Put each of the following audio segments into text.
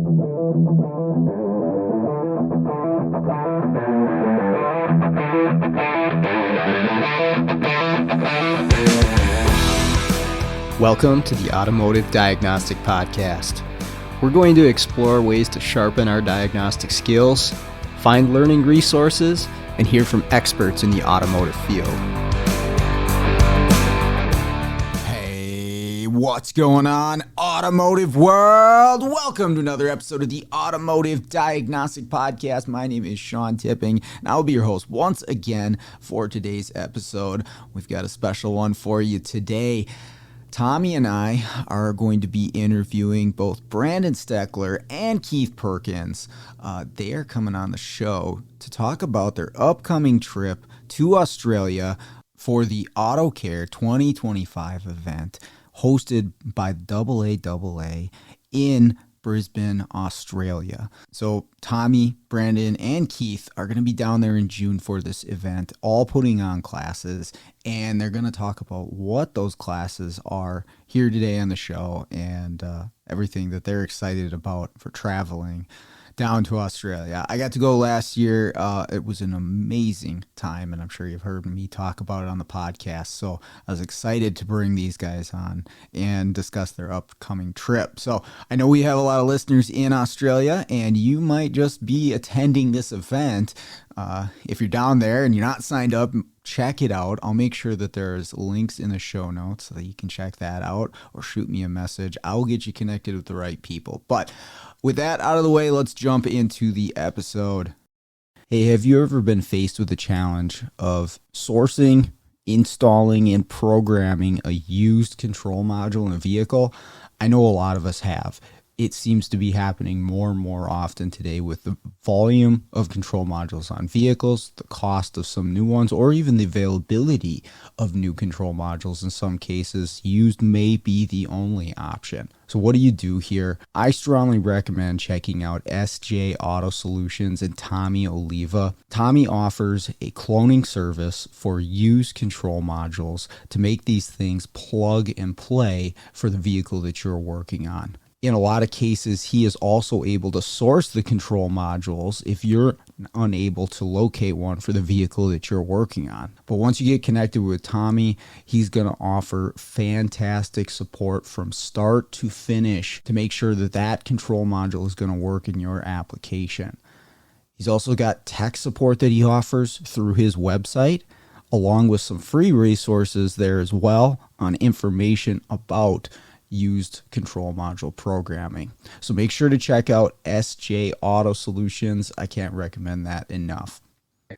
Welcome to the Automotive Diagnostic Podcast. We're going to explore ways to sharpen our diagnostic skills, find learning resources, and hear from experts in the automotive field. Hey, what's going on, automotive world? Welcome to another episode of the Automotive Diagnostic Podcast. My name is Sean Tipping, and I'll be your host once again for today's episode. We've got a special one for you today. Tomi and I are going to be interviewing both Brandon Steckler and Keith Perkins. They are coming on the show to talk about their upcoming trip to Australia for the Autocare 2025 event hosted by AAA in Brisbane, Australia. So Tomi, Brandon, and Keith are going to be down there in June for this event, all putting on classes, and they're going to talk about what those classes are here today on the show and everything that they're excited about for traveling down to Australia. I got to go last year. It was an amazing time, and I'm sure you've heard me talk about it on the podcast. So I was excited to bring these guys on and discuss their upcoming trip. So I know we have a lot of listeners in Australia, and you might just be attending this event. If you're down there and you're not signed up, check it out. I'll make sure that there's links in the show notes so that you can check that out or shoot me a message. I will get you connected with the right people. But with that out of the way, let's jump into the episode. Hey, have you ever been faced with the challenge of sourcing, installing, and programming a used control module in a vehicle? I know a lot of us have. It seems to be happening more and more often today with the volume of control modules on vehicles, the cost of some new ones, or even the availability of new control modules. In some cases, used may be the only option. So what do you do here? I strongly recommend checking out SJ Auto Solutions and Tomi Oliva. Tomi offers a cloning service for used control modules to make these things plug and play for the vehicle that you're working on. In a lot of cases, he is also able to source the control modules if you're unable to locate one for the vehicle that you're working on. But once you get connected with Tomi, he's going to offer fantastic support from start to finish to make sure that that control module is going to work in your application. He's also got tech support that he offers through his website, along with some free resources there as well on information about used control module programming. So make sure to check out SJ Auto Solutions. I can't recommend that enough.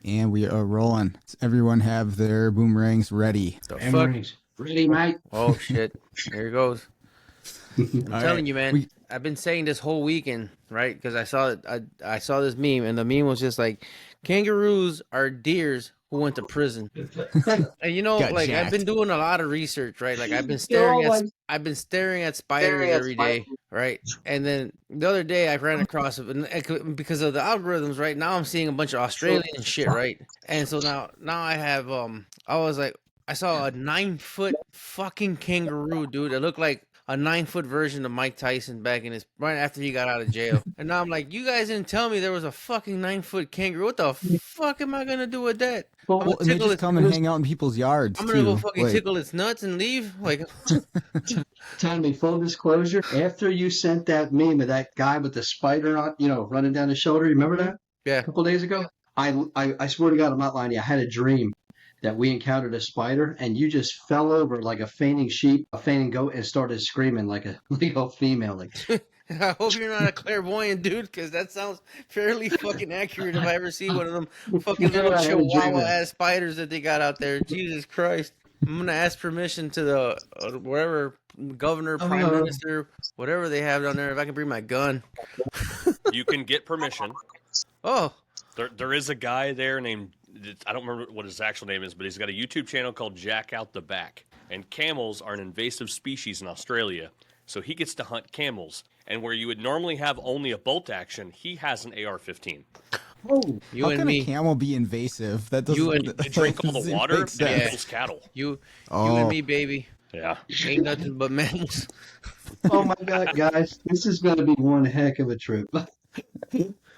And we are rolling. Does everyone have their boomerangs ready? Ready, mate? Oh shit! Here it goes. I'm telling you, man. I've been saying this whole weekend, right? Because I saw this meme, and the meme was just like, kangaroos are deers who went to prison. And you know, like jacked. I've been doing a lot of research, right? Like I've been staring at spiders every day, right? And then the other day I ran across it because of the algorithms, right? Now I'm seeing a bunch of Australian shit, right? And so now I have I was like, I saw a 9-foot fucking kangaroo, dude. It looked like a 9-foot version of Mike Tyson back in right after he got out of jail. And now I'm like, you guys didn't tell me there was a fucking 9-foot kangaroo. What the fuck am I gonna do with that? Well, and they just come and hang out in people's yards. I'm gonna go fucking tickle its nuts and leave. Like, Tommy, full disclosure. After you sent that meme of that guy with the spider on, running down his shoulder, you remember that? Yeah. A couple days ago. I swear to God, I'm not lying to you. I had a dream that we encountered a spider, and you just fell over like a fainting sheep, a fainting goat, and started screaming like a female. Like, I hope you're not a clairvoyant, dude, because that sounds fairly fucking accurate if I ever see one of them fucking little chihuahua-ass spiders that they got out there. Jesus Christ. I'm going to ask permission to the wherever governor, prime minister, whatever they have down there, if I can bring my gun. You can get permission. Oh. There is a guy there named, I don't remember what his actual name is, but he's got a YouTube channel called Jack Out the Back. And camels are an invasive species in Australia, so he gets to hunt camels. And where you would normally have only a bolt action, he has an AR-15. Oh, how can a camel be invasive? That doesn't. They drink all the water and kills cattle. You and me, baby. Yeah. Ain't nothing but mammals. Oh my God, guys, this is going to be one heck of a trip.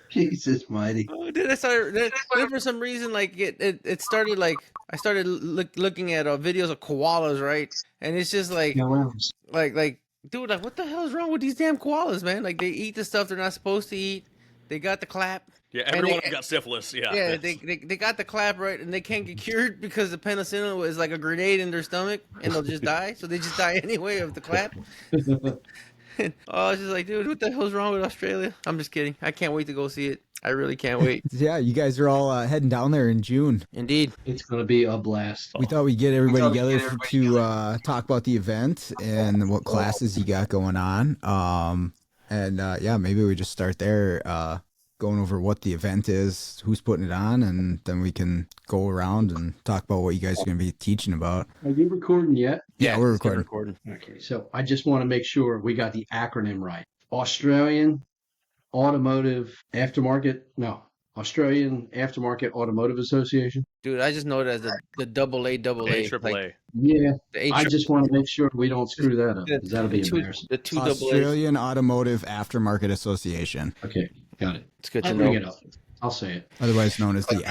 Jesus mighty. Oh, dude, I started. Then for some reason, like it started like I started looking at videos of koalas, right? And it's just Yeah, well, like, dude, like what the hell is wrong with these damn koalas, man? Like they eat the stuff they're not supposed to eat. They got the clap. Yeah, And everyone they, got syphilis. Yeah. yeah, they got the clap right, and they can't get cured because the penicillin was like a grenade in their stomach, and they'll just die. So they just die anyway of the clap. Oh, I was just like, dude, what the hell's wrong with Australia? I'm just kidding. I can't wait to go see it. I really can't wait. Yeah, you guys are all heading down there in June. Indeed. it's going to be a blast. We thought we'd get everybody together to talk about the event and what classes you got going on. Yeah, maybe we just start there, going over what the event is, who's putting it on, and then we can go around and talk about what you guys are going to be teaching about. Are you recording yet? Yeah, we're it's good recording. Okay, so I just want to make sure we got the acronym right. Australian Automotive Aftermarket, no, Australian Aftermarket Automotive Association. Dude, I just know it as the double A. AAA. Yeah, The I just want to make sure we don't screw that up, because that'll be embarrassing. The two double A's. Australian Automotive Aftermarket Association, Okay, got it. It's good to I'll bring know. it up. I'll say it. otherwise known as the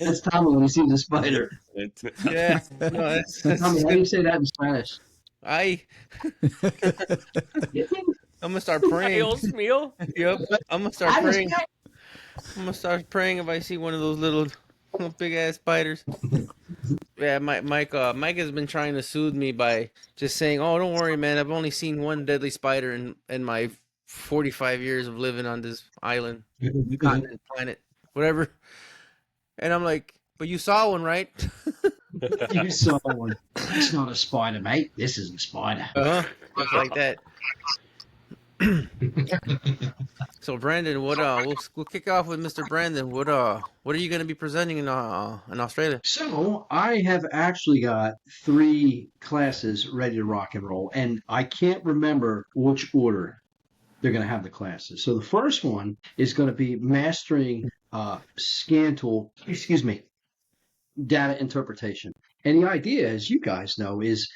It's Tommy when he sees a spider. Yeah. No, that's Tommy, how do you say that in Spanish? I'm gonna start praying. Dios mío. Yep. I'm gonna start praying. I'm gonna start praying if I see one of those little big ass spiders. Yeah, Mike has been trying to soothe me by just saying, "Oh, don't worry, man. I've only seen one deadly spider in my 45 years of living on this island, continent, planet, whatever." And I'm like, "But you saw one, right?" You saw one. It's not a spider, mate. This is a spider. Just like that. So Brandon, what we'll kick off with Mr. Brandon. What are you going to be presenting in Australia? So I have actually got 3 classes ready to rock and roll, and I can't remember which order they're going to have the classes. So the first one is going to be mastering data interpretation. And the idea, as you guys know, is,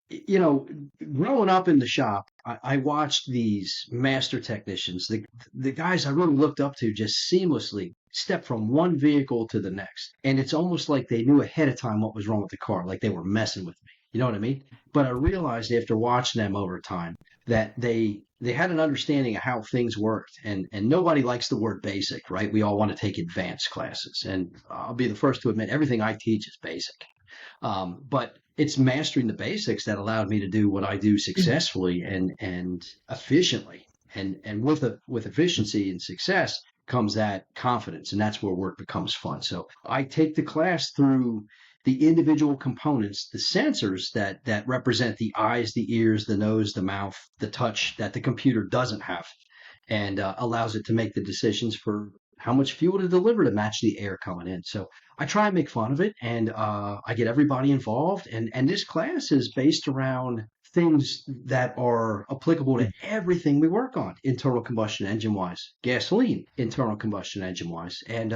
you know, growing up in the shop, I watched these master technicians, the guys I really looked up to, just seamlessly step from one vehicle to the next. And it's almost like they knew ahead of time what was wrong with the car, like they were messing with me. You know what I mean? But I realized after watching them over time that they had an understanding of how things worked. And nobody likes the word basic, right? We all want to take advanced classes. And I'll be the first to admit everything I teach is basic. But it's mastering the basics that allowed me to do what I do successfully and efficiently. And with efficiency and success comes that confidence, and that's where work becomes fun. So I take the class through the individual components, the sensors that represent the eyes, the ears, the nose, the mouth, the touch that the computer doesn't have, and allows it to make the decisions for how much fuel to deliver to match the air coming in. So I try and make fun of it, and I get everybody involved. And this class is based around things that are applicable to everything we work on, internal combustion engine wise, gasoline, internal combustion engine wise. And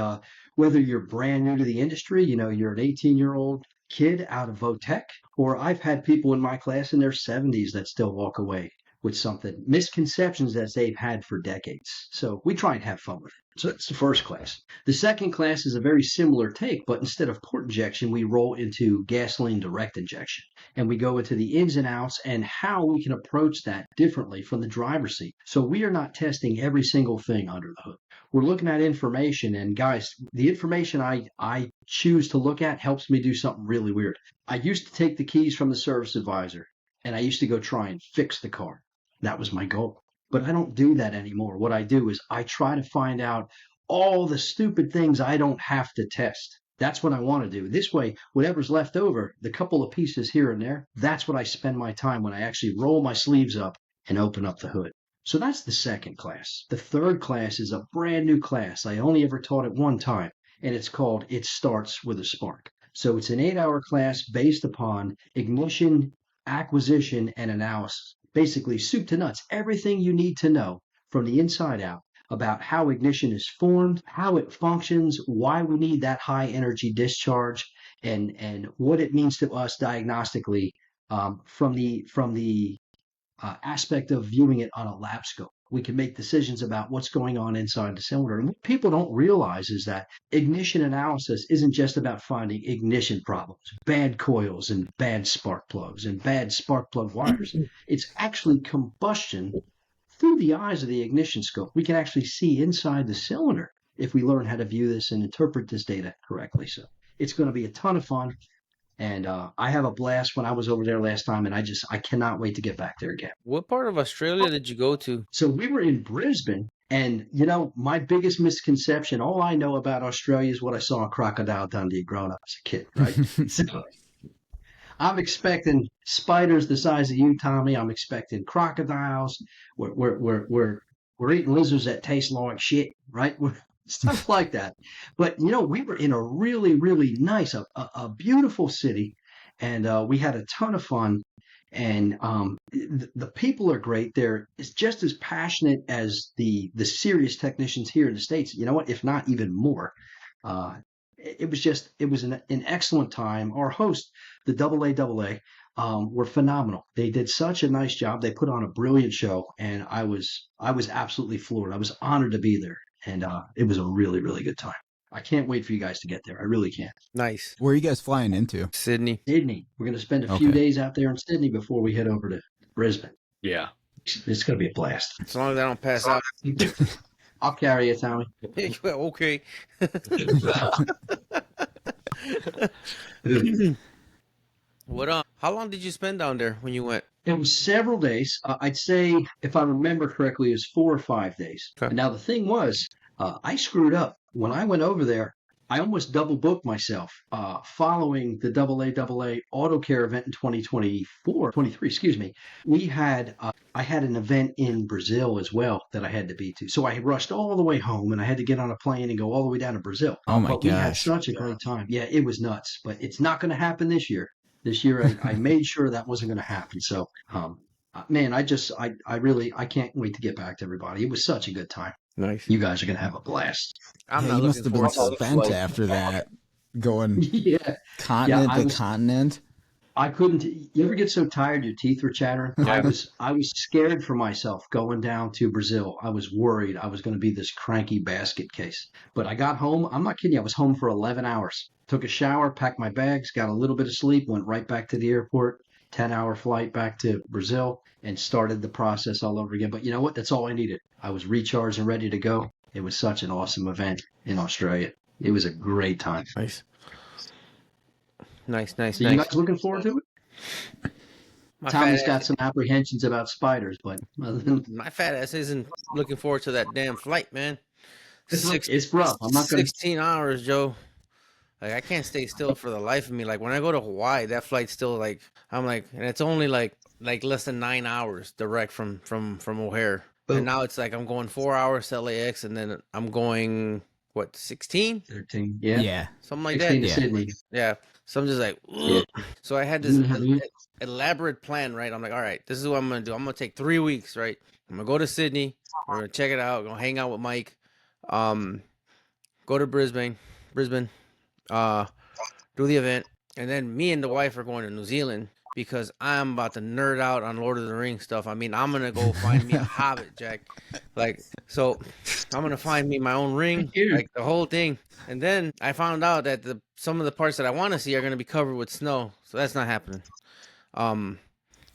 whether you're brand new to the industry, you know, you're an 18-year-old kid out of Votech, or I've had people in my class in their 70s that still walk away with something, misconceptions that they've had for decades. So we try and have fun with it. So that's the first class. The second class is a very similar take, but instead of port injection, we roll into gasoline direct injection. And we go into the ins and outs and how we can approach that differently from the driver's seat. So we are not testing every single thing under the hood. We're looking at information, and guys, the information I choose to look at helps me do something really weird. I used to take the keys from the service advisor, and I used to go try and fix the car. That was my goal. But I don't do that anymore. What I do is I try to find out all the stupid things I don't have to test. That's what I want to do. This way, whatever's left over, the couple of pieces here and there, that's what I spend my time when I actually roll my sleeves up and open up the hood. So that's the second class. The third class is a brand new class. I only ever taught it one time, and it's called It Starts with a Spark. So it's an 8-hour class based upon ignition, acquisition, and analysis. Basically, soup to nuts, everything you need to know from the inside out about how ignition is formed, how it functions, why we need that high energy discharge, and what it means to us diagnostically from the aspect of viewing it on a lap scope. We can make decisions about what's going on inside the cylinder. And what people don't realize is that ignition analysis isn't just about finding ignition problems, bad coils and bad spark plugs and bad spark plug wires. It's actually combustion through the eyes of the ignition scope. We can actually see inside the cylinder if we learn how to view this and interpret this data correctly. So it's going to be a ton of fun. And I have a blast when I was over there last time, and I cannot wait to get back there again. What part of Australia did you go to? So we were in Brisbane, and my biggest misconception, all I know about Australia is what I saw in Crocodile Dundee growing up as a kid, right? So I'm expecting spiders the size of you, Tommy. I'm expecting crocodiles. We're eating lizards that taste like shit, right? Stuff like that. But we were in a really, really nice, a beautiful city, and we had a ton of fun. And the people are great. They're just as passionate as the serious technicians here in the States. You know what? If not even more. It was an excellent time. Our host, the AA, were phenomenal. They did such a nice job. They put on a brilliant show, and I was absolutely floored. I was honored to be there. And it was a really, really good time. I can't wait for you guys to get there. I really can't. Nice. Where are you guys flying into? Sydney. We're going to spend a few days out there in Sydney before we head over to Brisbane. Yeah. It's going to be a blast. As long as I don't pass out. I'll carry you, Tommy. Okay. How long did you spend down there when you went? It was several days. I'd say, if I remember correctly, it was 4 or 5 days. Okay. Now, the thing was, I screwed up. When I went over there, I almost double booked myself following the AA Autocare event in 23, excuse me. I had an event in Brazil as well that I had to be to. So I rushed all the way home, and I had to get on a plane and go all the way down to Brazil. Oh, my gosh. We had such a great time. Yeah, it was nuts. But it's not going to happen this year. This year, I made sure that wasn't going to happen. So, man, I can't wait to get back to everybody. It was such a good time. Nice. You guys are going to have a blast. You must have been spent after that, going continent to continent. I couldn't. You ever get so tired your teeth were chattering? Yeah. I was scared for myself going down to Brazil. I was worried I was going to be this cranky basket case. But I got home. I'm not kidding you. I was home for 11 hours. Took a shower, packed my bags, got a little bit of sleep, went right back to the airport. 10-hour flight back to Brazil, and started the process all over again. But you know what? That's all I needed. I was recharged and ready to go. It was such an awesome event in Australia. It was a great time. Nice. So you guys looking forward to it? Tommy's got some apprehensions about spiders, but my fat ass isn't looking forward to that damn flight, man. It's rough. I'm not 16 hours, Joe. Like, I can't stay still for the life of me. Like, when I go to Hawaii, that flight's still like, I'm like, and it's only like less than 9 hours direct from O'Hare. Boom. And now it's like I'm going 4 hours to LAX, and then I'm going, 16? 13. Yeah. Something like that. To Sydney. Yeah. So I'm just like, ugh. So I had this elaborate plan, right? I'm like, all right, this is what I'm going to do. I'm going to take 3 weeks, right? I'm going to go to Sydney. We're going to check it out. Going to hang out with Mike. Go to Brisbane. Do the event, and then me and the wife are going to New Zealand because I'm about to nerd out on Lord of the Rings stuff. I mean, I'm gonna go find me a hobbit, Jack. Like, so I'm gonna find me my own ring, like the whole thing. And then I found out that some of the parts that I want to see are gonna be covered with snow, so that's not happening.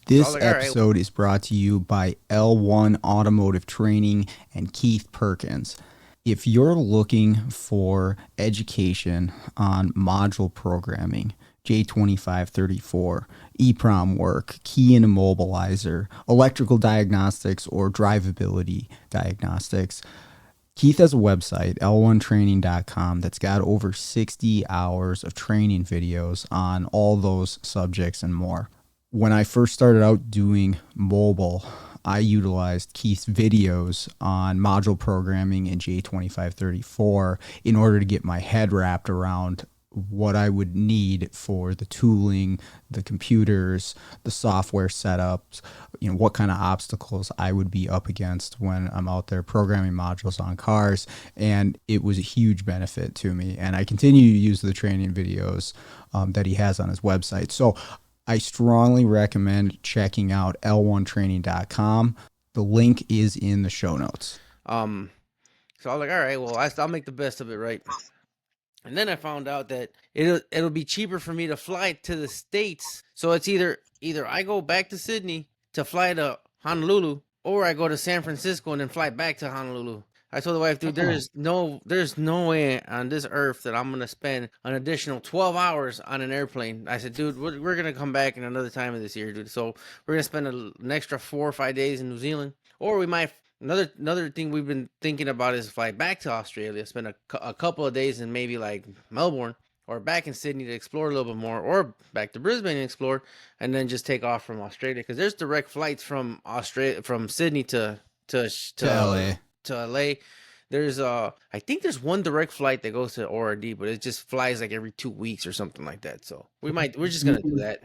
This episode is brought to you by L1 Automotive Training and Keith Perkins. If you're looking for education on module programming, J2534, EEPROM work, key and immobilizer, electrical diagnostics, or drivability diagnostics, Keith has a website, l1training.com, that's got over 60 hours of training videos on all those subjects and more. When I first started out doing mobile, I utilized Keith's videos on module programming in J2534 in order to get my head wrapped around what I would need for the tooling, the computers, the software setups, what kind of obstacles I would be up against when I'm out there programming modules on cars. And it was a huge benefit to me. And I continue to use the training videos that he has on his website. So I strongly recommend checking out L1training.com. The link is in the show notes. So I was like, all right, well, I'll make the best of it, right? And then I found out that it'll be cheaper for me to fly to the States. So it's either I go back to Sydney to fly to Honolulu, or I go to San Francisco and then fly back to Honolulu. I told the wife, dude, there's no way on this earth that I'm going to spend an additional 12 hours on an airplane. I said, dude, we're going to come back in another time of this year, dude. So we're going to spend an extra 4 or 5 days in New Zealand. Or we might, another thing we've been thinking about is fly back to Australia, spend a couple of days in maybe like Melbourne or back in Sydney to explore a little bit more, or back to Brisbane and explore, and then just take off from Australia. Because there's direct flights from Sydney to LA. To LA. There's I think there's one direct flight that goes to ORD, but it just flies like every 2 weeks or something like that. So we're just gonna do that.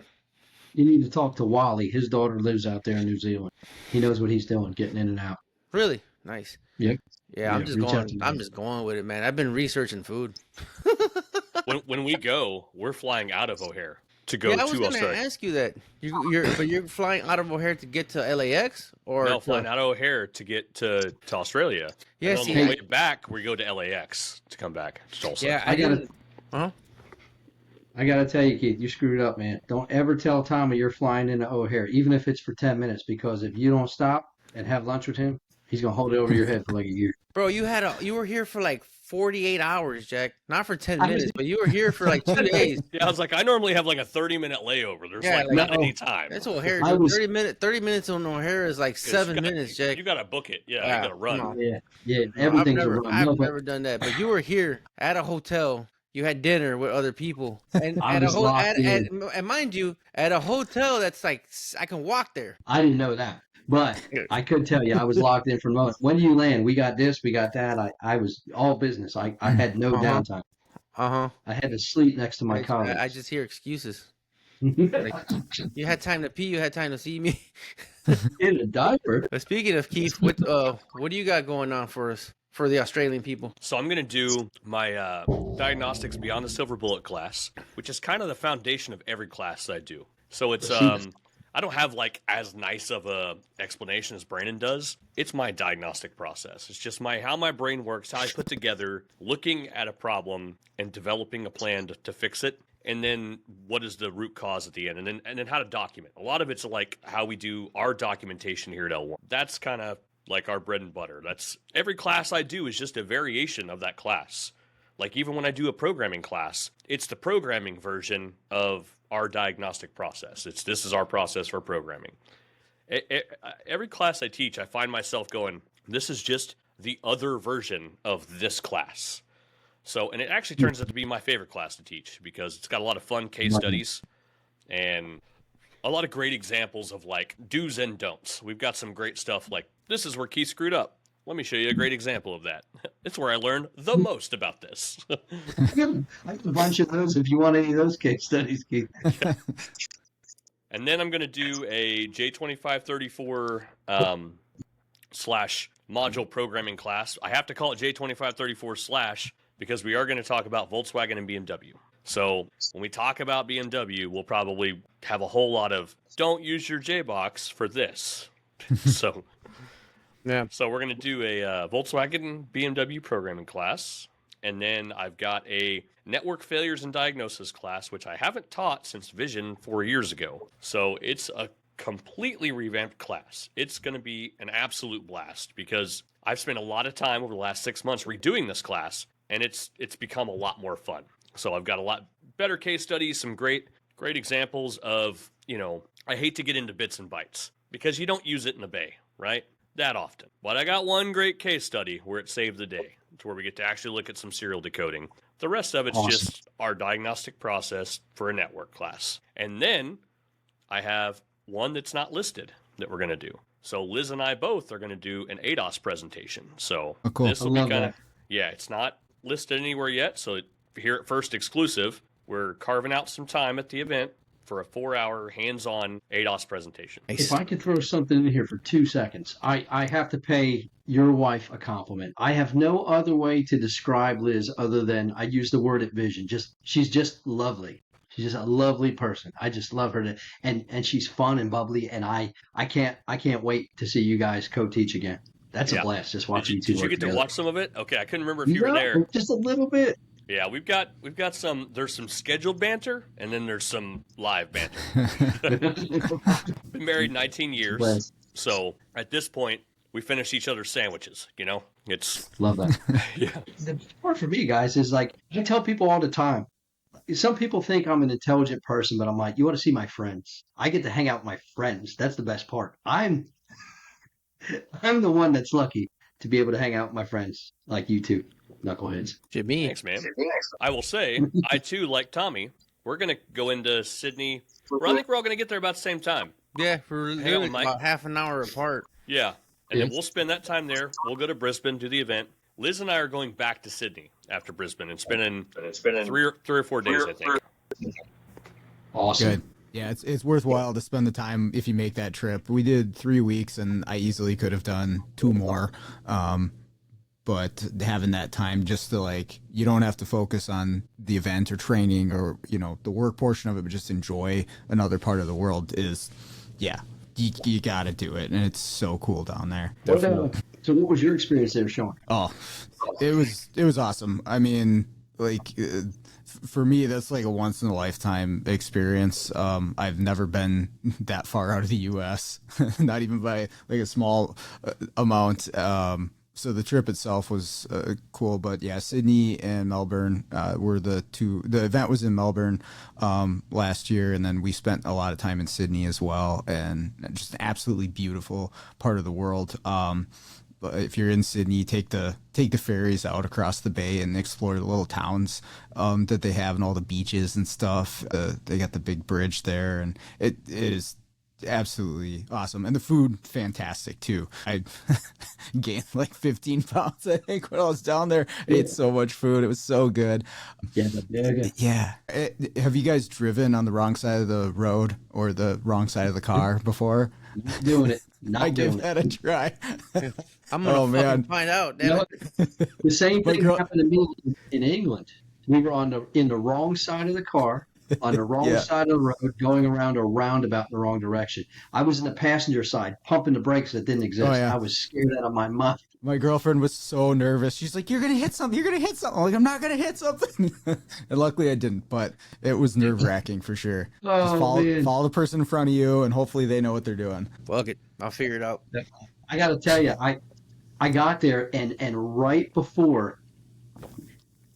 You need to talk to Wally. His daughter lives out there in New Zealand. He knows what he's doing, getting in and out. Really? Nice. Yep. Yeah, I'm just going with it, man. I've been researching food. when we go, we're flying out of O'Hare to go to Australia. I was going to ask you that. You're flying out of O'Hare to get to LAX, or no, flying out of O'Hare to get to Australia. Yeah, and on the way back, we go to LAX to come back to Tulsa. Yeah, I gotta tell you, Keith, you screwed up, man. Don't ever tell Tomi you're flying into O'Hare, even if it's for 10 minutes, because if you don't stop and have lunch with him, he's gonna hold it over your head for like a year. Bro, you were here for like 48 hours, Jack. Not for 10 minutes, but you were here for like 2 days. Yeah, I was like, I normally have like a 30-minute layover. There's not any time. That's O'Hare. 30 minutes on O'Hare is like 7 minutes, Jack. You gotta book it. Yeah, you gotta run. Yeah, everything's a run. I've never done that, but you were here at a hotel. You had dinner with other people, and and mind you, at a hotel that's like I can walk there. I didn't know that, but I could tell you I was locked in for a moment. When do you land? We got this, we got that. I was all business. I had no downtime. I had to sleep next to my colleagues. I just hear excuses. Like, you had time to pee. You had time to see me. In a diaper. But speaking of Keith, what do you got going on for us? For the Australian people. So I'm going to do my Diagnostics Beyond the Silver Bullet class, which is kind of the foundation of every class that I do. So it's I don't have like as nice of a explanation as Brandon does. It's my diagnostic process. It's just how my brain works, how I put together looking at a problem and developing a plan to fix it. And then what is the root cause at the end? And then how to document. A lot of it's like how we do our documentation here at L1. That's kind of like our bread and butter. That's every class I do is just a variation of that class. Like even when I do a programming class, it's the programming version of our diagnostic process. This is our process for programming. Every class I teach, I find myself going, this is just the other version of this class. So, and it actually turns out to be my favorite class to teach because it's got a lot of fun case studies and a lot of great examples of like do's and don'ts. We've got some great stuff like, this is where Keith screwed up. Let me show you a great example of that. It's where I learned the most about this. I have a bunch of those if you want any of those case studies, Keith. And then I'm going to do a J2534 slash module programming class. I have to call it J2534 slash because we are going to talk about Volkswagen and BMW. So when we talk about BMW, we'll probably have a whole lot of don't use your JBox for this. So we're going to do a Volkswagen BMW programming class. And then I've got a network failures and diagnosis class, which I haven't taught since Vision 4 years ago. So it's a completely revamped class. It's going to be an absolute blast because I've spent a lot of time over the last 6 months redoing this class, and it's become a lot more fun. So I've got a lot better case studies, some great examples of, I hate to get into bits and bytes because you don't use it in a bay, right? That often. But I got one great case study where it saved the day. It's where we get to actually look at some serial decoding. The rest of it's just our diagnostic process for a network class. And then I have one that's not listed that we're going to do. So Liz and I both are going to do an ADOS presentation. So this will be kind of, it's not listed anywhere yet. So here at First Exclusive, we're carving out some time at the event for a 4-hour hands-on ADOS presentation. If I could throw something in here for 2 seconds, I have to pay your wife a compliment. I have no other way to describe Liz other than I use the word at Vision. She's just lovely. She's just a lovely person. I just love her and she's fun and bubbly. And I can't wait to see you guys co-teach again. That's a blast. Just watching you two. Did you get together. To watch some of it? Okay, I couldn't remember if you were there. Just a little bit. Yeah, we've got some. There's some scheduled banter, and then there's some live banter. Been married 19 years, so at this point, we finish each other's sandwiches. You know, it's love that. Yeah. The part for me, guys, is like I tell people all the time. Some people think I'm an intelligent person, but I'm like, you want to see my friends? I get to hang out with my friends. That's the best part. I'm the one that's lucky to be able to hang out with my friends like you two, knuckleheads. Jimmy. Thanks, man. I will say, I too, like Tomi, we're going to go into Sydney. I think we're all going to get there about the same time. Yeah, we're literally about half an hour apart. Yeah, and then we'll spend that time there. We'll go to Brisbane, do the event. Liz and I are going back to Sydney after Brisbane and spending 3 or 4 days, I think. Awesome. Good. Yeah, it's worthwhile to spend the time if you make that trip. We did 3 weeks, and I easily could have done 2 more. But having that time just to, like, you don't have to focus on the event or training or, you know, the work portion of it, but just enjoy another part of the world is, yeah, you got to do it. And it's so cool down there. So what was your experience there, Sean? Oh, it was awesome. I mean, like, for me, that's like a once in a lifetime experience. I've never been that far out of the U.S., not even by like a small amount. So the trip itself was cool, but yeah, Sydney and Melbourne were the two. The event was in Melbourne last year, and then we spent a lot of time in Sydney as well, and just an absolutely beautiful part of the world. But if you're in Sydney, take the ferries out across the bay and explore the little towns that they have and all the beaches and stuff. They got the big bridge there, and it is absolutely awesome. And the food, fantastic too. I gained like 15 pounds, I think, when I was down there. I ate so much food. It was so good. Yeah. Have you guys driven on the wrong side of the road or the wrong side of the car before? Not doing it. I give that a try. I'm gonna find out. The same thing happened to me in England. We were in the wrong side of the car, on the wrong side of the road, going around a roundabout in the wrong direction. I was in the passenger side, pumping the brakes that didn't exist. I was scared out of my mind. My girlfriend was so nervous. She's like, "You're gonna hit something. You're gonna hit something." I'm like, "I'm not gonna hit something." And luckily, I didn't. But it was nerve-wracking for sure. Just follow the person in front of you, and hopefully they know what they're doing. Fuck it, I'll figure it out. I got to tell you, I got there, and right before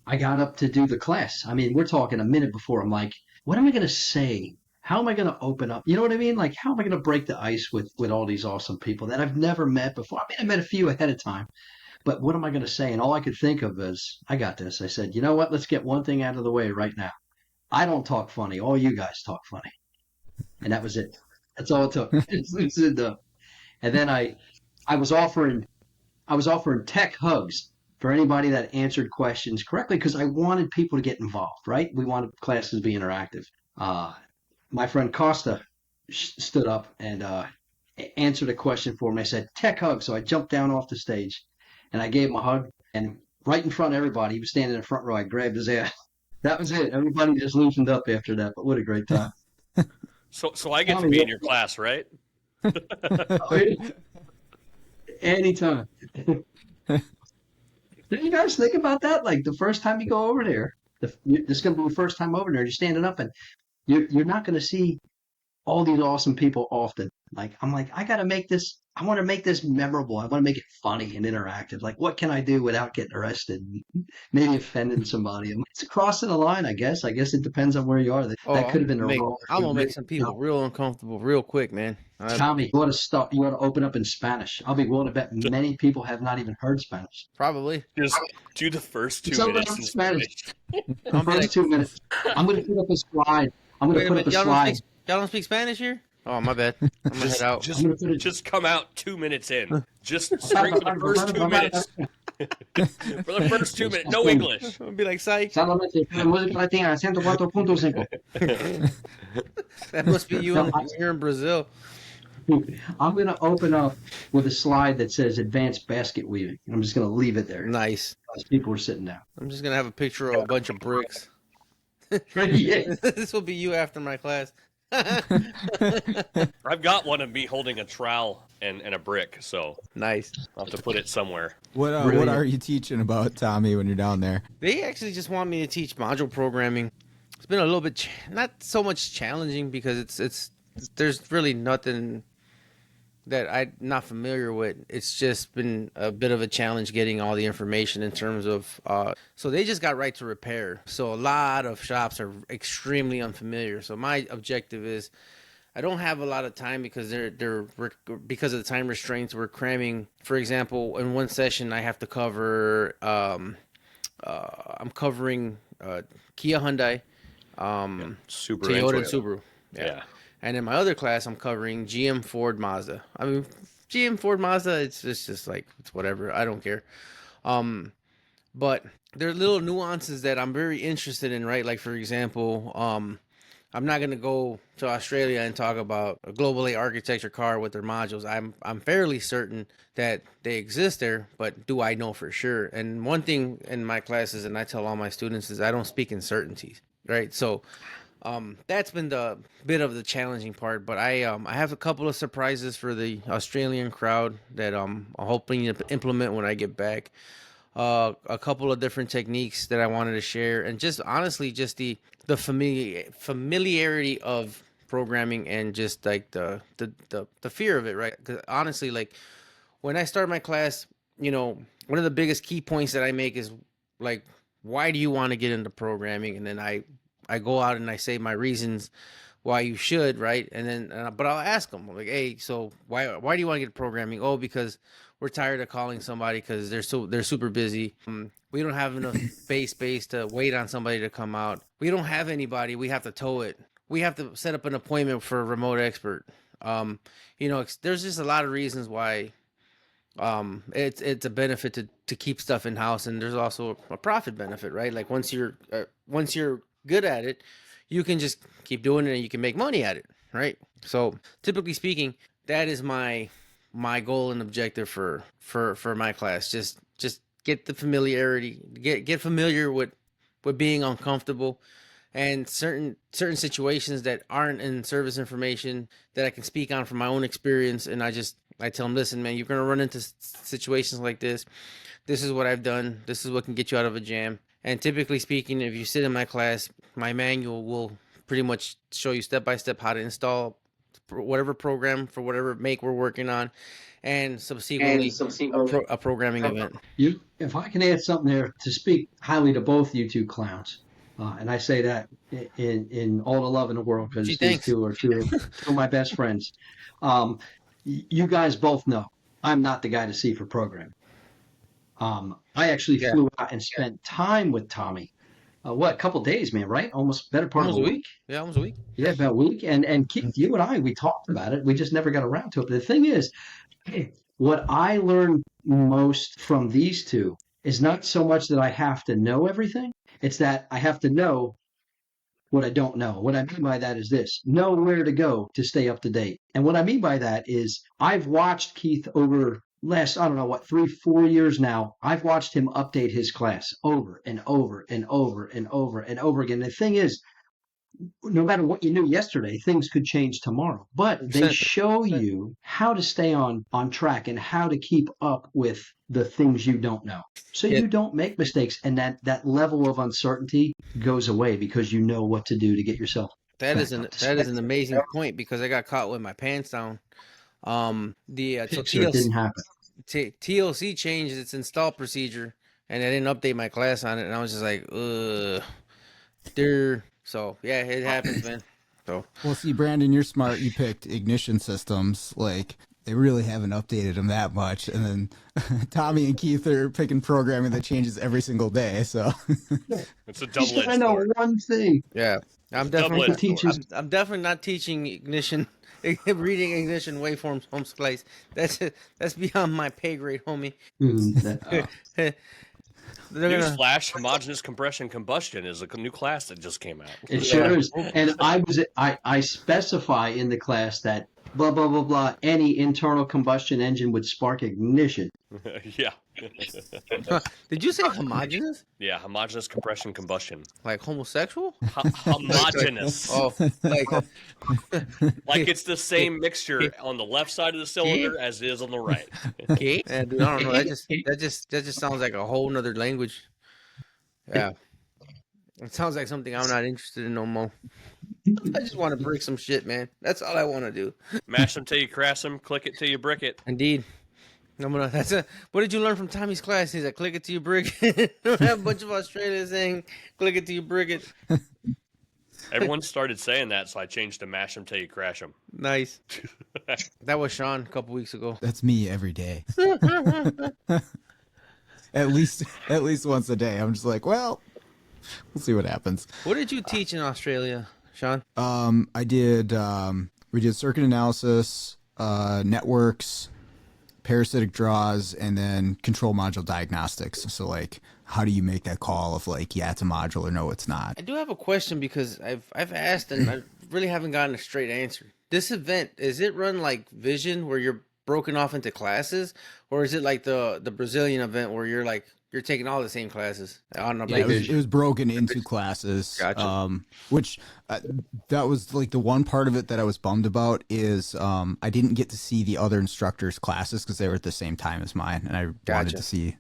I got up to do the class, I mean, we're talking a minute before, I'm like, what am I going to say? How am I going to open up? You know what I mean? Like, how am I going to break the ice with all these awesome people that I've never met before? I mean, I met a few ahead of time, but what am I going to say? And all I could think of is, I got this. I said, you know what? Let's get one thing out of the way right now. I don't talk funny. All you guys talk funny. And that was it. That's all it took. And then I was offering tech hugs for anybody that answered questions correctly because I wanted people to get involved, right? We wanted classes to be interactive. My friend Costa stood up and answered a question for me. I said, tech hug. So I jumped down off the stage and I gave him a hug. And right in front of everybody, he was standing in the front row. I grabbed his ass. That was it. Everybody just loosened up after that. But what a great time. So I get to be in your class, right? Anytime. Did you guys think about that? Like the first time you go over there, this is going to be the first time over there. You're standing up and you're not going to see all these awesome people often. Like, I'm like, I want to make this memorable. I want to make it funny and interactive. Like, what can I do without getting arrested? Maybe offending somebody. It's crossing the line, I guess. I guess it depends on where you are. That could have been wrong. I'm going to make some people real uncomfortable real quick, man. Tomi, you want to open up in Spanish. I'll be willing to bet many people have not even heard Spanish. Probably. Just do the first 2 minutes in Spanish. The first 2 minutes. I'm going to put up a slide. Y'all don't speak Spanish here? Oh, my bad. I'm going to head out. Just come out 2 minutes in. Just straight for the first 2 minutes. For the first 2 minutes. No English. I'm going to be like, psych. That must be you here in Brazil. I'm going to open up with a slide that says advanced basket weaving. I'm just going to leave it there. Nice. As people are sitting down. I'm just going to have a picture of a bunch of bricks. Yeah. This will be you after my class. I've got one of me holding a trowel and a brick, so Nice. I'll have to put it somewhere. What are you teaching about, Tommy, when you're down there? They actually just want me to teach module programming. It's been a little bit not so much challenging because it's there's really nothing that I'm not familiar with. It's just been a bit of a challenge getting all the information in terms of so they just got right to repair. So a lot of shops are extremely unfamiliar. So my objective is I don't have a lot of time because because of the time restraints we're cramming. For example, in one session I have to cover I'm covering Kia, Hyundai, Subaru, Toyota, and Toyota. Subaru. Yeah. And in my other class, I'm covering GM, Ford, Mazda. I mean, GM, Ford, Mazda, it's just like, it's whatever. I don't care. But there are little nuances that I'm very interested in, right? Like, for example, I'm not going to go to Australia and talk about a Global A architecture car with their modules. I'm fairly certain that they exist there, but do I know for sure? And one thing in my classes, and I tell all my students, is I don't speak in certainties, right? So that's been the bit of the challenging part, but I have a couple of surprises for the Australian crowd that I'm hoping to implement when I get back. A couple of different techniques that I wanted to share, and just honestly, just the familiarity of programming and just like the fear of it, right? Because honestly, like when I start my class, you know, one of the biggest key points that I make is like, why do you want to get into programming? And then I go out and I say my reasons why you should, right? And then, but I'll ask them like, hey, so why do you want to get programming? Oh, because we're tired of calling somebody because they're super busy. We don't have enough space to wait on somebody to come out. We don't have anybody. We have to tow it. We have to set up an appointment for a remote expert. You know, there's just a lot of reasons why it's a benefit to keep stuff in house, and there's also a profit benefit, right? Like once you're good at it, you can just keep doing it and you can make money at it, right? So typically speaking, that is my goal and objective for my class. Just get the familiarity, get familiar with being uncomfortable and certain situations that aren't in service information that I can speak on from my own experience. And I tell them, listen, man, you're going to run into situations like this. This is what I've done. This is what can get you out of a jam. And typically speaking, if you sit in my class, my manual will pretty much show you step by step how to install whatever program for whatever make we're working on, and subsequently a programming event. If I can add something there to speak highly to both you two clowns, and I say that in all the love in the world because these two are two of my best friends. You guys both know I'm not the guy to see for programming. I actually flew out and spent time with Tomi. A couple days, man, right? Almost better part of a week. Yeah, almost a week. Yeah, about a week. And Keith, you and I, we talked about it. We just never got around to it. But the thing is, what I learned most from these two is not so much that I have to know everything. It's that I have to know what I don't know. What I mean by that is this: know where to go to stay up to date. And what I mean by that is I've watched Keith over last, I don't know what, 3-4 years now. I've watched him update his class over and over and over and over and over again. The thing is, no matter what you knew yesterday, things could change tomorrow. But they show you how to stay on track and how to keep up with the things you don't know. So you don't make mistakes, and that level of uncertainty goes away because you know what to do to get yourself. That is an amazing point because I got caught with my pants down. So it didn't happen. TLC changed its install procedure, and I didn't update my class on it, and I was just like, So yeah, it happens, man. So well, see, Brandon, you're smart. You picked ignition systems. Like they really haven't updated them that much, and then Tommy and Keith are picking programming that changes every single day. So it's a double-edged sword. I know one thing. Yeah, I'm definitely not teaching ignition. Reading ignition waveforms home splice. That's beyond my pay grade, homie. Newsflash: homogeneous compression combustion is a new class that just came out. It sure is. And I specify in the class that blah, blah, blah, blah. Any internal combustion engine would spark ignition. Yeah. Did you say homogeneous? Yeah, homogeneous compression combustion. Like homosexual? Homogeneous. Oh, like Like it's the same mixture on the left side of the cylinder as it is on the right. okay. Dude, I don't know. That just sounds like a whole nother language. Yeah. It sounds like something I'm not interested in no more. I just want to break some shit, man. That's all I want to do. Mash them till you crash them, click it till you brick it. Indeed. What did you learn from Tommy's class? He's like, click it till you brick it. A bunch of Australians saying, click it till you brick it. Everyone started saying that, so I changed to mash them till you crash them. Nice. That was Sean a couple weeks ago. That's me every day. At least once a day. I'm just like, well, we'll see what happens. What did you teach in Australia, Sean? I did. We did circuit analysis, networks, parasitic draws, and then control module diagnostics. So like, how do you make that call of like, yeah, it's a module or no, it's not? I do have a question because I've asked and I really haven't gotten a straight answer. This event, is it run like Vision where you're broken off into classes, or is it like the Brazilian event where you're taking all the same classes? I don't know. Yeah, it was broken into classes. Gotcha. Which that was like the one part of it that I was bummed about is I didn't get to see the other instructors' classes because they were at the same time as mine, and I wanted to see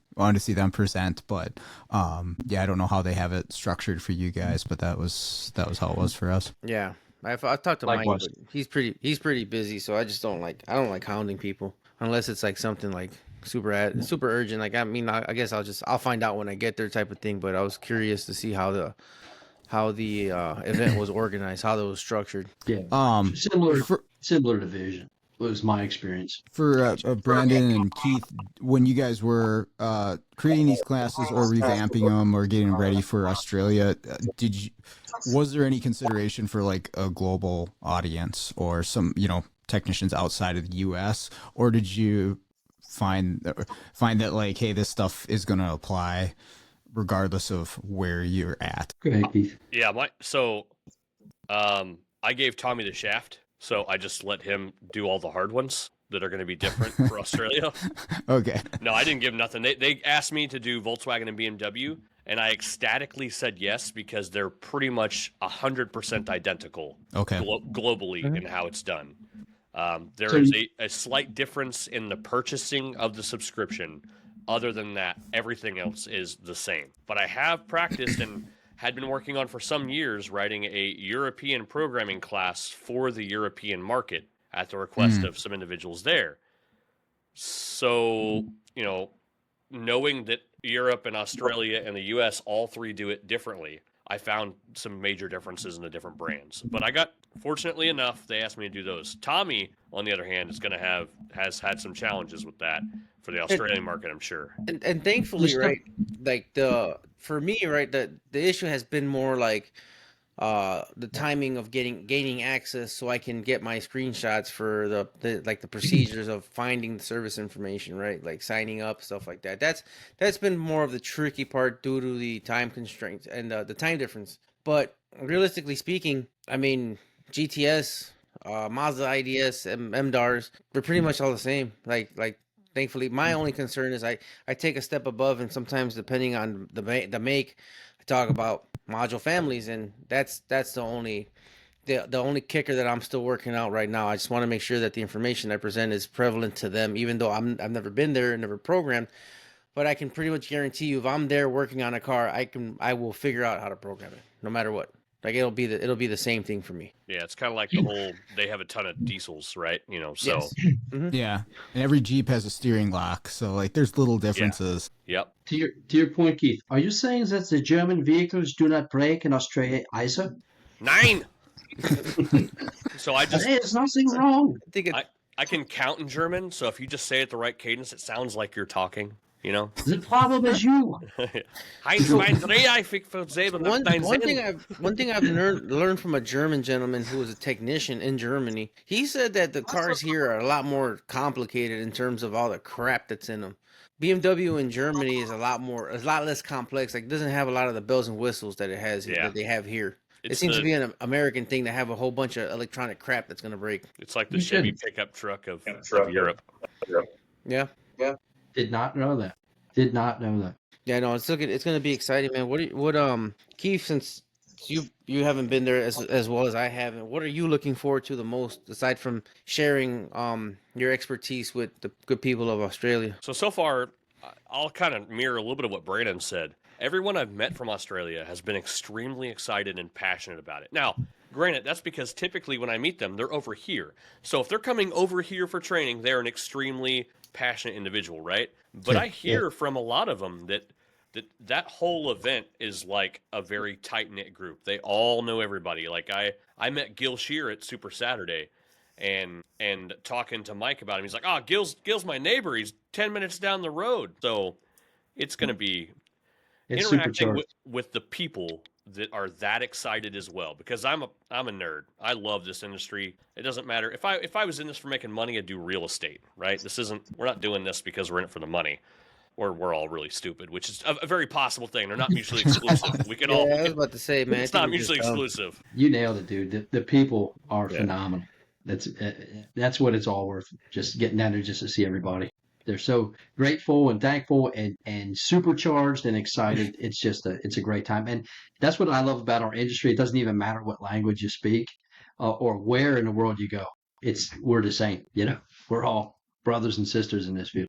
them present. But yeah, I don't know how they have it structured for you guys, but that was how it was for us. Yeah. I talked to Mike, but he's pretty busy, so I don't like hounding people unless it's like something like super urgent. Like, I mean, I guess I'll find out when I get there type of thing. But I was curious to see how the event was organized, how it was structured. Yeah. Similar to Vision was my experience. For Brandon and Keith, when you guys were creating these classes or revamping them or getting ready for Australia, was there any consideration for like a global audience or some, technicians outside of the U.S., or did you find that like, hey, this stuff is going to apply regardless of where you're at? Go ahead, Keith. Yeah, I gave Tommy the shaft, so I just let him do all the hard ones that are going to be different for Australia. Okay. No, I didn't give nothing. They asked me to do Volkswagen and BMW, and I ecstatically said yes because they're pretty much 100% identical globally in how it's done. There is a slight difference in the purchasing of the subscription. Other than that, everything else is the same. But I have practiced and had been working on for some years writing a European programming class for the European market at the request of some individuals there. So, knowing that Europe and Australia and the US, all three do it differently, I found some major differences in the different brands. But fortunately enough, they asked me to do those. Tommy, on the other hand, has had some challenges with that for the Australian market, I'm sure. And thankfully, right, like for me, right, the issue has been more like the timing of gaining access so I can get my screenshots for the procedures of finding the service information, right? Like signing up, stuff like that. That's been more of the tricky part due to the time constraints and the time difference. But realistically speaking, I mean, GTS, Mazda IDS, MDARS, they're pretty much all the same. Like thankfully, my only concern is I take a step above, and sometimes depending on the make, I talk about module families, and that's the only kicker that I'm still working out right now. I just want to make sure that the information I present is prevalent to them, even though I've never been there and never programmed. But I can pretty much guarantee you, if I'm there working on a car, I will figure out how to program it, no matter what. Like it'll be the same thing for me. Yeah, it's kind of like the whole. They have a ton of diesels, right? So Yes. Mm-hmm. Yeah, and every Jeep has a steering lock, so like there's little differences. Yeah. Yep. To your point, Keith, are you saying that the German vehicles do not brake in Australia either? 9. So There's nothing wrong. I can count in German, so if you just say it the right cadence, it sounds like you're talking. The problem is you. One thing I've learned from a German gentleman who was a technician in Germany. He said that the cars here are a lot more complicated in terms of all the crap that's in them. BMW in Germany is a lot less complex. Like, it doesn't have a lot of the bells and whistles that it has that they have here. It seems to be an American thing to have a whole bunch of electronic crap that's going to break. It's like the Chevy pickup truck of Europe. Yeah. Did not know that. Did not know that. Yeah, no, it's going to be exciting, man. What Keith, since you haven't been there as well as I have, what are you looking forward to the most aside from sharing your expertise with the good people of Australia? So far, I'll kind of mirror a little bit of what Brandon said. Everyone I've met from Australia has been extremely excited and passionate about it. Now, granted, that's because typically when I meet them, they're over here. So if they're coming over here for training, they're an extremely passionate individual, right? But I hear from a lot of them that whole event is like a very tight-knit group. They all know everybody. Like I met Gil Shear at Super Saturday, and talking to Mike about him, he's like, "Oh, Gil's my neighbor. He's 10 minutes down the road." So it's going to be interacting with the people that are that excited as well, because I'm a nerd. I love this industry. It doesn't matter if I was in this for making money, I'd do real estate, right? We're not doing this because we're in it for the money, or we're all really stupid, which is a very possible thing. They're not mutually exclusive. We could all. I was about to say, man, it's not mutually exclusive. You nailed it, dude. The people are phenomenal. That's what it's all worth. Just getting down there just to see everybody. They're so grateful and thankful and supercharged and excited. It's just it's a great time. And that's what I love about our industry. It doesn't even matter what language you speak or where in the world you go. We're the same. We're all brothers and sisters in this field.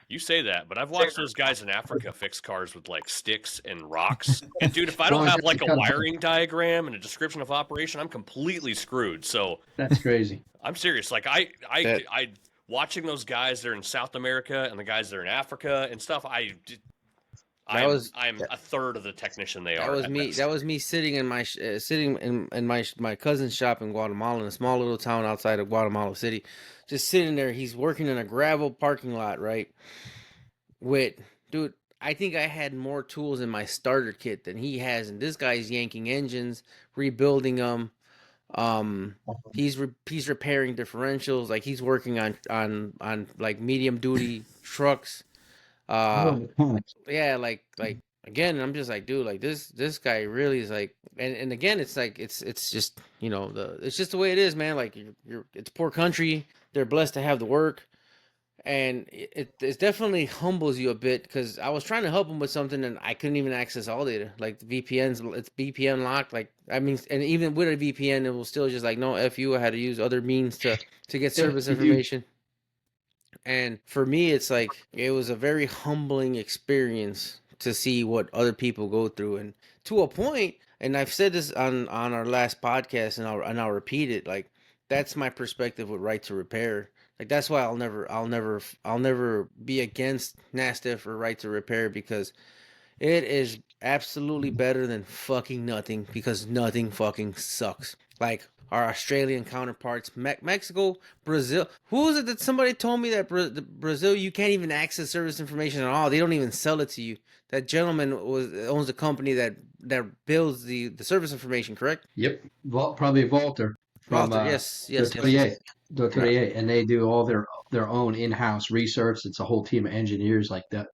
You say that, but I've watched those guys in Africa fix cars with like sticks and rocks. And dude, if I don't have like a wiring diagram and a description of operation, I'm completely screwed. So that's crazy. I'm serious. Like I watching those guys that are in South America and the guys that are in Africa and stuff. I'm a third of the technician they are. That was me sitting in my cousin's shop in Guatemala, in a small little town outside of Guatemala City. Just sitting there, he's working in a gravel parking lot, right? Dude, I think I had more tools in my starter kit than he has, and this guy's yanking engines, rebuilding them. He's repairing differentials, like he's working on like medium duty trucks. Yeah, like again, I'm just like, dude, like this guy really is like, and again, it's like it's just it's just the way it is, man. Like it's poor country. They're blessed to have the work, and it definitely humbles you a bit, because I was trying to help him with something and I couldn't even access all data. Like the VPNs, it's VPN locked. Like I mean, and even with a VPN, it will still just like, no, F you. I had to use other means to get service information. And for me, it's like it was a very humbling experience to see what other people go through, and to a point. And I've said this on our last podcast, and I'll repeat it. Like that's my perspective with right to repair. Like that's why I'll never be against NASTF or right to repair, because it is absolutely better than fucking nothing, because nothing fucking sucks. Like our Australian counterparts, Mexico, Brazil. Who was it that somebody told me that Brazil, you can't even access service information at all? They don't even sell it to you. That gentleman owns a company that builds the service information, correct? Yep, probably Walter. Yes. Autocare, and they do all their own in-house research. It's a whole team of engineers like that.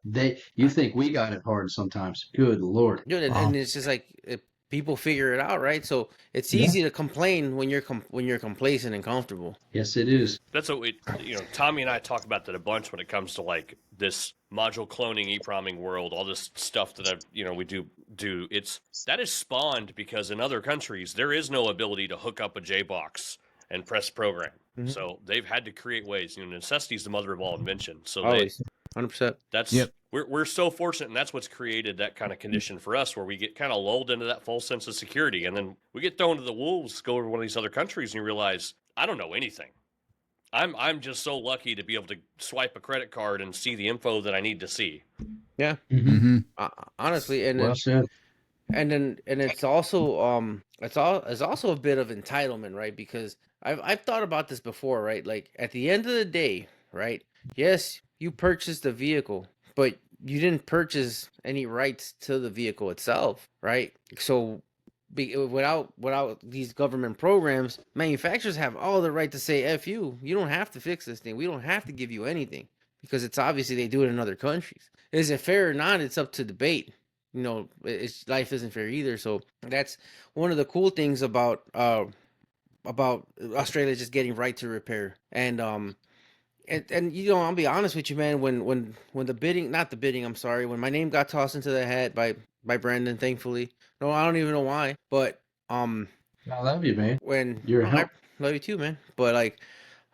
You think we got it hard sometimes? Good Lord, dude, and it's just like people figure it out, right? So it's easy to complain when you're complacent and comfortable. Yes, it is. That's what Tommy and I talk about that a bunch when it comes to like this module cloning, EPROMing world, all this stuff that we do. That is spawned because in other countries there is no ability to hook up a JBox and press program. Mm-hmm. So they've had to create ways. Necessity is the mother of all invention. So always 100%. That's we're so fortunate, and that's what's created that kind of condition for us, where we get kind of lulled into that false sense of security, and then we get thrown to the wolves, go over to one of these other countries, and you realize I don't know anything. I'm just so lucky to be able to swipe a credit card and see the info that I need to see. Yeah, honestly, and well said. And it's also it's also a bit of entitlement, right? Because I've thought about this before, right? Like at the end of the day, right? Yes, you purchased the vehicle, but you didn't purchase any rights to the vehicle itself, right? So without these government programs, manufacturers have all the right to say, F you. You don't have to fix this thing. We don't have to give you anything, because it's obviously they do it in other countries. Is it fair or not? It's up to debate. life isn't fair either. So that's one of the cool things about Australia, just getting right to repair. And I'll be honest with you, man, when the bidding, not the bidding, I'm sorry, when my name got tossed into the hat by Brandon, thankfully. No, I don't even know why, but I love you, man. when I love you too, man. But like,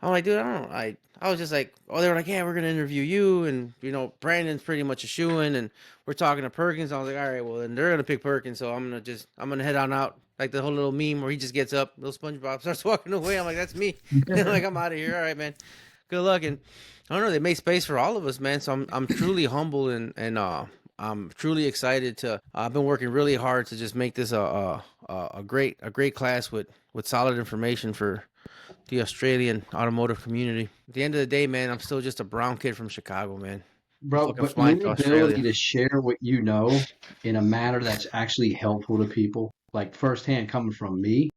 I'm like, dude, I don't know. I was just like, oh, they were like, yeah, we're gonna interview you, and Brandon's pretty much a shoo-in, and we're talking to Perkins. I was like, all right, well, then they're gonna pick Perkins, so I'm gonna head on out. Like the whole little meme where he just gets up, little SpongeBob starts walking away. I'm like, that's me. Like, I'm out of here. All right, man. Good luck. And I don't know, they made space for all of us, man. So I'm truly humble and I'm truly excited to. I've been working really hard to just make this a great class with solid information for the Australian automotive community. At the end of the day, man, I'm still just a brown kid from Chicago, man. Bro, but your ability to share what you know in a manner that's actually helpful to people, like firsthand coming from me,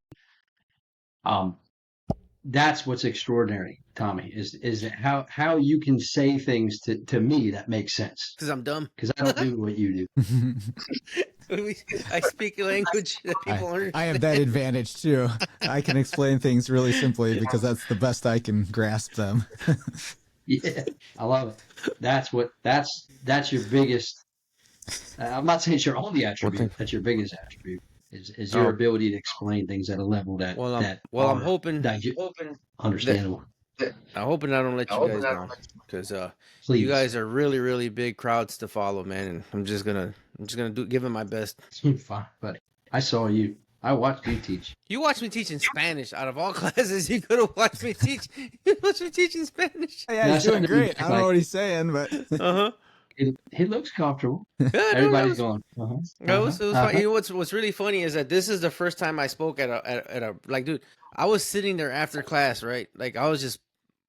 that's what's extraordinary, Tommy, is that how you can say things to me that make sense. Because I'm dumb. Because I don't do what you do. I speak a language that people understand. I have that advantage too. I can explain things really simply because that's the best I can grasp them. Yeah, I love it. That's your biggest. I'm not saying it's your only attribute. That's your biggest attribute. Is your ability to explain things at a level that I'm hoping understandable. I'm hoping I don't let you guys down, because you guys are really, really big crowds to follow, man. And I'm just gonna give it my best. Fine, buddy. I saw you. I watched you teach. You watched me teach in Spanish. Out of all classes, you could have watched me teach. You watched me teach in Spanish. Yeah, he's doing great. I don't know what he's saying, but He looks comfortable. Yeah, Everybody's going. It was fun. You know what's really funny is that this is the first time I spoke at a like, dude. I was sitting there after class, right? Like, I was just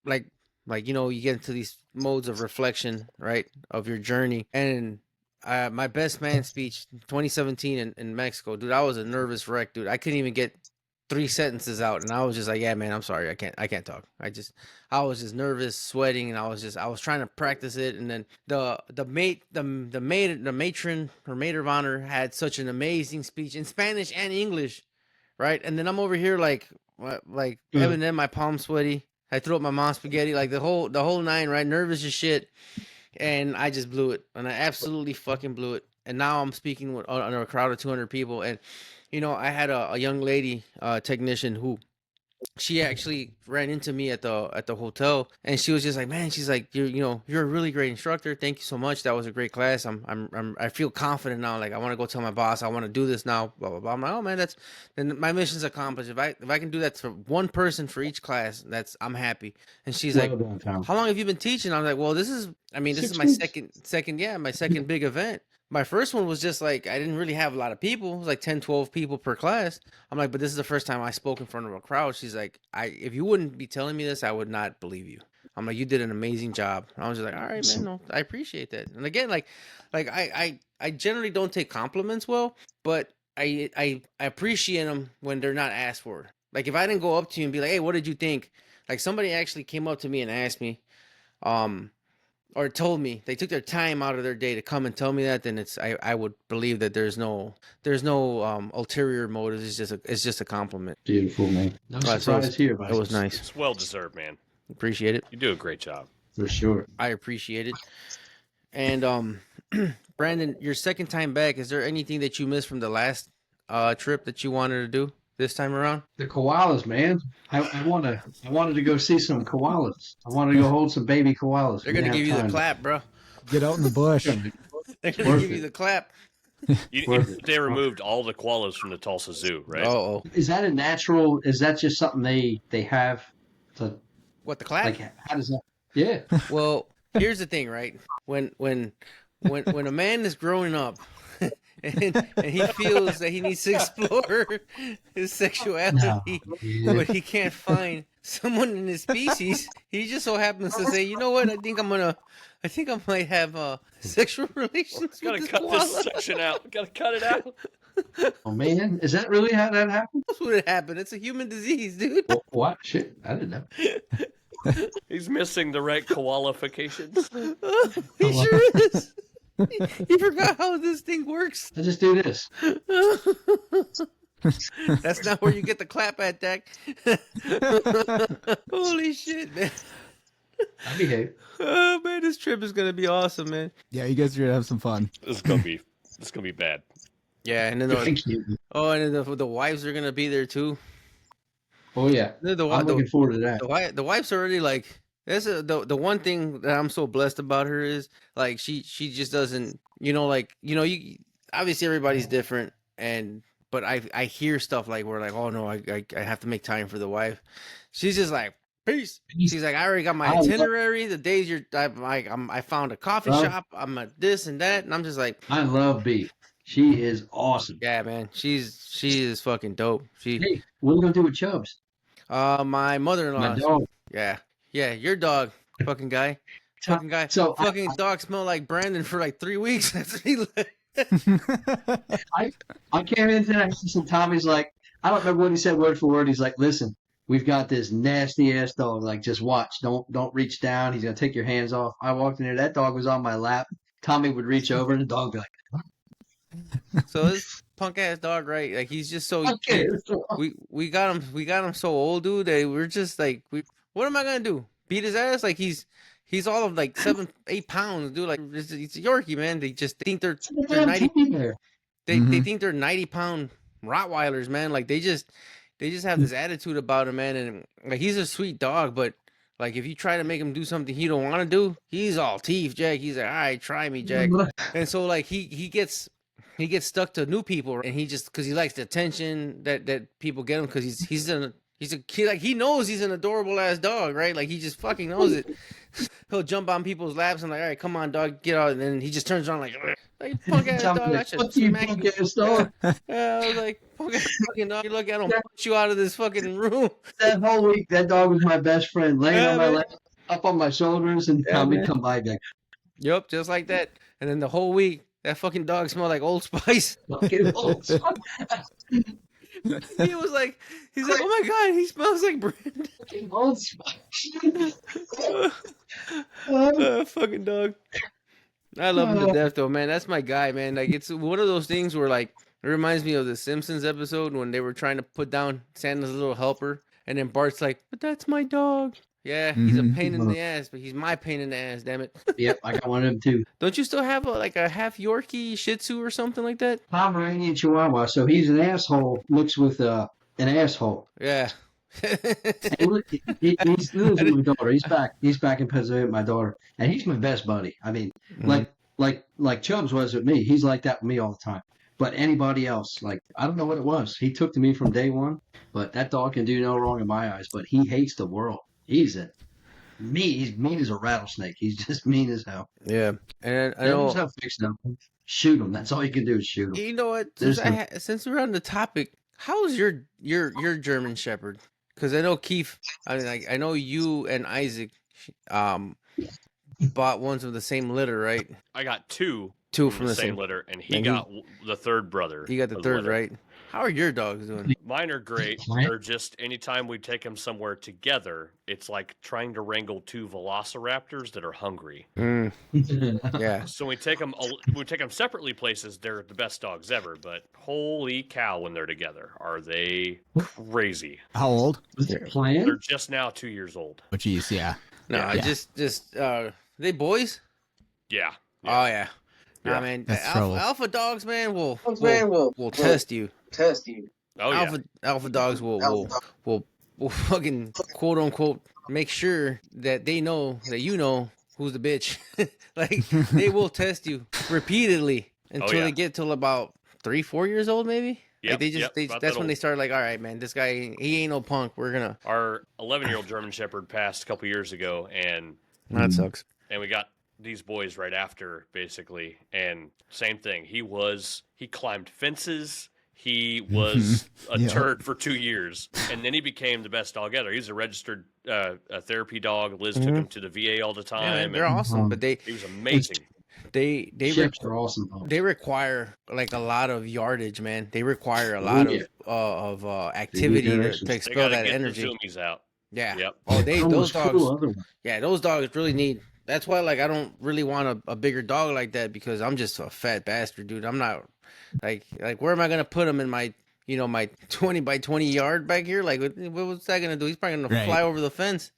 like you get into these modes of reflection, right, of your journey. And my best man speech, 2017 in Mexico, dude. I was a nervous wreck, dude. I couldn't even get 3 sentences out, and I was just like, yeah, man, I'm sorry, I can't talk. I was just nervous, sweating, and I was trying to practice it. And then the matron or maid of honor had such an amazing speech in Spanish and English, right? And then I'm over here like Eminem, my palm sweaty. I threw up my mom's spaghetti, like the whole nine, right? Nervous as shit, and I just blew it, and I absolutely fucking blew it. And now I'm speaking under a crowd of 200 people, and I had a young lady technician who, she actually ran into me at the hotel, and she was just like, man, she's like, you're a really great instructor. Thank you so much. That was a great class. I feel confident now. Like, I want to go tell my boss, I want to do this now, blah, blah, blah. I'm like, oh man, then my mission's accomplished. If I can do that for one person for each class, I'm happy. And she's like, how long have you been teaching? I was like, well, this is my second big event. My first one was just like, I didn't really have a lot of people. It was like 10, 12 people per class. I'm like, but this is the first time I spoke in front of a crowd. She's like, if you wouldn't be telling me this, I would not believe you. I'm like, you did an amazing job. I was just like, all right, man, no, I appreciate that. And again, like I generally don't take compliments well, but I appreciate them when they're not asked for. Like, if I didn't go up to you and be like, hey, what did you think? Like, somebody actually came up to me and asked me, or told me, they took their time out of their day to come and tell me that, then I would believe that there's no ulterior motives. It's just a compliment. Beautiful, man. No surprise here, but it was nice. It's well deserved, man. Appreciate it. You do a great job. For sure. I appreciate it. And Brandon, your second time back, is there anything that you missed from the last trip that you wanted to do this time around? The koalas, man. I wanted to go see some koalas. I wanted to go hold some baby koalas. They're gonna give you the clap, bro. Get out in the bush. They're gonna give you the clap. They removed all the koalas from the Tulsa Zoo, right? Oh. Is that a natural? Is that just something they have to? What, the clap? Like, how does that? Yeah. Well, here's the thing, right? When a man is growing up and he feels that he needs to explore his sexuality, but he can't find someone in his species, he just so happens to say, you know what? I think I might have sexual relations. Gotta cut this section out. Gotta cut it out. Oh man, is that really how that happened? That's what it happened. It's a human disease, dude. What? Shit, I didn't know. He's missing the right qualifications. He sure is. You forgot how this thing works. I just do this. That's not where you get the clap at, Dak. Holy shit, man. I behave. Oh man, this trip is gonna be awesome, man. Yeah, you guys are gonna have some fun. This is gonna be bad. Yeah, and then Thank you. and then the wives are gonna be there too. Oh yeah, I'm looking forward to that. The wife's already like the one thing that I'm so blessed about her is like she just doesn't you obviously everybody's different but I hear stuff like we're like, oh no, I have to make time for the wife. She's just like, peace. She's like, I already got my itinerary. The days I found a coffee shop. I'm at this and that, and I'm just like, I love B. She is awesome. Yeah, man. She is fucking dope. Hey, what are you gonna do with Chubbs? My mother-in-law. My dog. Yeah, your dog, fucking guy. Fucking guy. So fucking dog smelled like Brandon for like 3 weeks. I came into that and Tommy's like, I don't remember what he said word for word. He's like, listen, we've got this nasty ass dog. Like, just watch. Don't reach down. He's gonna take your hands off. I walked in there. That dog was on my lap. Tommy would reach over and the dog would be like, so this punk ass dog, right? Like, he's just so we got him so old, dude, that we're just like, what am I gonna do? Beat his ass? Like, he's all of like 7-8 pounds, dude. Like, it's a Yorkie, man. They just think they're 90. They think they're 90-pound Rottweilers, man. Like, they just have this attitude about him, man. And like, he's a sweet dog, but like, if you try to make him do something he don't want to do, he's all teeth, Jack. He's like, all right, try me, Jack. And so like he gets stuck to new people, and he just, because he likes the attention that people get him, because he's a kid. Like, he knows he's an adorable ass dog, right? Like, he just fucking knows it. He'll jump on people's laps and like, all right, come on, dog, get out. And then he just turns around like punk ass dog. I should smack you. I was like, punk ass fucking dog. You look at him, push you out of this fucking room. That whole week, that dog was my best friend, laying on my lap, up on my shoulders, and Tommy come by back. Yep, just like that. And then the whole week, that fucking dog smelled like Old Spice. Fucking Old Spice. He was like, he's like, oh my god, he smells like Brandon. Fucking Old Spice. Fucking dog. I love him to death, though, man. That's my guy, man. Like, it's one of those things where, like, it reminds me of the Simpsons episode when they were trying to put down Santa's little helper, and then Bart's like, but that's my dog. Yeah, he's a pain in the ass, but he's my pain in the ass, damn it. Yep, I got one of them too. Don't you still have a half Yorkie Shih Tzu or something like that? Pomeranian Chihuahua. So he's an asshole, looks with an asshole. Yeah. Hey, look, he's with my daughter. He's back in Pennsylvania with my daughter, and he's my best buddy. I mean, like Chubbs was with me. He's like that with me all the time. But anybody else, like, I don't know what it was. He took to me from day one. But that dog can do no wrong in my eyes. But he hates the world. He's mean as a rattlesnake. He's just mean as hell. Yeah, and I know. How to fix them. Shoot him. That's all you can do is shoot him. You know what? Since we're on the topic, how's your German Shepherd? Because I know Keith. I mean, like, I know you and Isaac, bought ones of the same litter, right? I got two from the same litter, and he got the third brother. He got the third, right? How are your dogs doing? Mine are great. They're just, anytime we take them somewhere together, it's like trying to wrangle two velociraptors that are hungry. Yeah. So we take them separately places. They're the best dogs ever, but holy cow, when they're together, are they crazy? How old? They're just now 2 years old. Oh, geez, yeah. No, yeah. just they boys? Yeah. Oh yeah. Nah, man, alpha dogs, man, will test you. Oh yeah. Alpha dogs will fucking quote unquote make sure that they know that you know who's the bitch. Like, they will test you repeatedly until they get till about 3-4 years old, maybe. Yeah, like that's when they start like, all right, man, this guy, he ain't no punk. Our 11-year-old German Shepherd passed a couple years ago, and that sucks. And we got these boys right after, basically, and same thing. He climbed fences. He was a turd for 2 years, and then he became the best dog ever. He's a registered a therapy dog. Liz took him to the VA all the time. Yeah, man, they're awesome, but he was amazing. They are awesome. They require like a lot of yardage, man. They require a lot of activity to expel that energy. The zoomies out. Yeah. Yep. Oh, those dogs. Yeah, those dogs really need That's why, like, I don't really want a bigger dog like that because I'm just a fat bastard, dude. I'm not like where am I gonna put him in my my 20 by 20 yard back here? Like, what's that gonna do? He's probably gonna fly over the fence.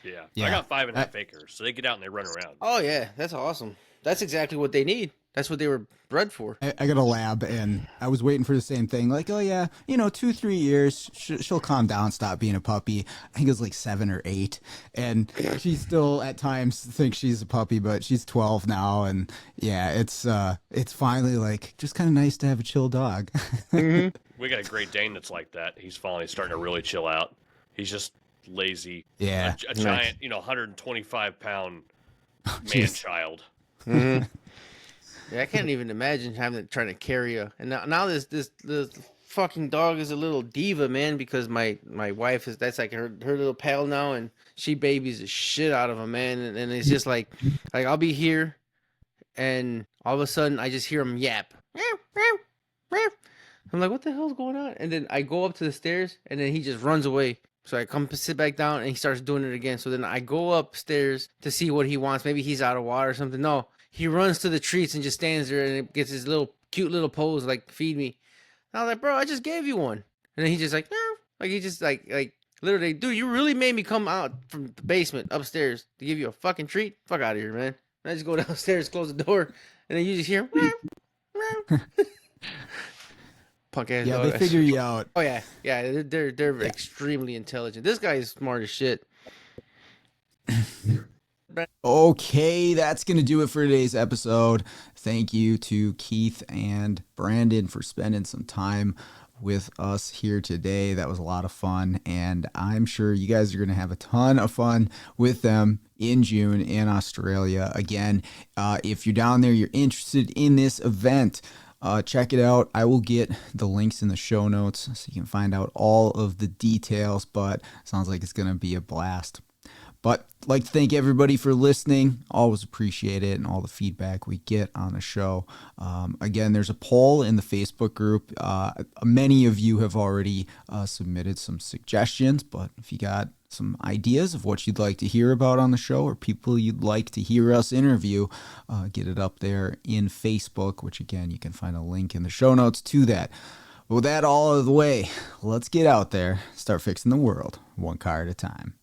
Yeah. I got 5.5 acres, so they get out and they run around. Oh yeah, that's awesome. That's exactly what they need. That's what they were bred for. I got a lab, and I was waiting for the same thing. Like, oh yeah, 2-3 years, she'll calm down, stop being a puppy. I think it was like 7 or 8, and she still at times thinks she's a puppy, but she's 12 now, and yeah, it's finally like just kind of nice to have a chill dog. Mm-hmm. We got a Great Dane that's like that. He's finally starting to really chill out. He's just lazy. Yeah, a giant, 125-pound man-child. Mm-hmm. Yeah, I can't even imagine trying to carry and now this fucking dog is a little diva, man, because my wife that's like her little pal now, and she babies the shit out of him, man, and it's just like I'll be here, and all of a sudden I just hear him yap. I'm like, what the hell's going on? And then I go up to the stairs, and then he just runs away. So I come sit back down, and he starts doing it again. So then I go upstairs to see what he wants. Maybe he's out of water or something. No, he runs to the treats and just stands there, and it gets his cute little pose, like, feed me. And I was like, bro, I just gave you one. And then he just like, no. Like, he just like literally, dude, you really made me come out from the basement upstairs to give you a fucking treat? Fuck out of here, man. And I just go downstairs, close the door, and then you just hear punk ass dog. They figure you out. Oh yeah, they're extremely intelligent. This guy is smart as shit. Okay, that's going to do it for today's episode. Thank you to Keith and Brandon for spending some time with us here today. That was a lot of fun, and I'm sure you guys are going to have a ton of fun with them in June in Australia. Again, if you're down there, you're interested in this event, check it out. I will get the links in the show notes so you can find out all of the details, but sounds like it's going to be a blast. But I'd like to thank everybody for listening. Always appreciate it and all the feedback we get on the show. Again, there's a poll in the Facebook group. Many of you have already submitted some suggestions, but if you got some ideas of what you'd like to hear about on the show or people you'd like to hear us interview, get it up there in Facebook, which again, you can find a link in the show notes to that. But with that all out of the way, let's get out there, start fixing the world one car at a time.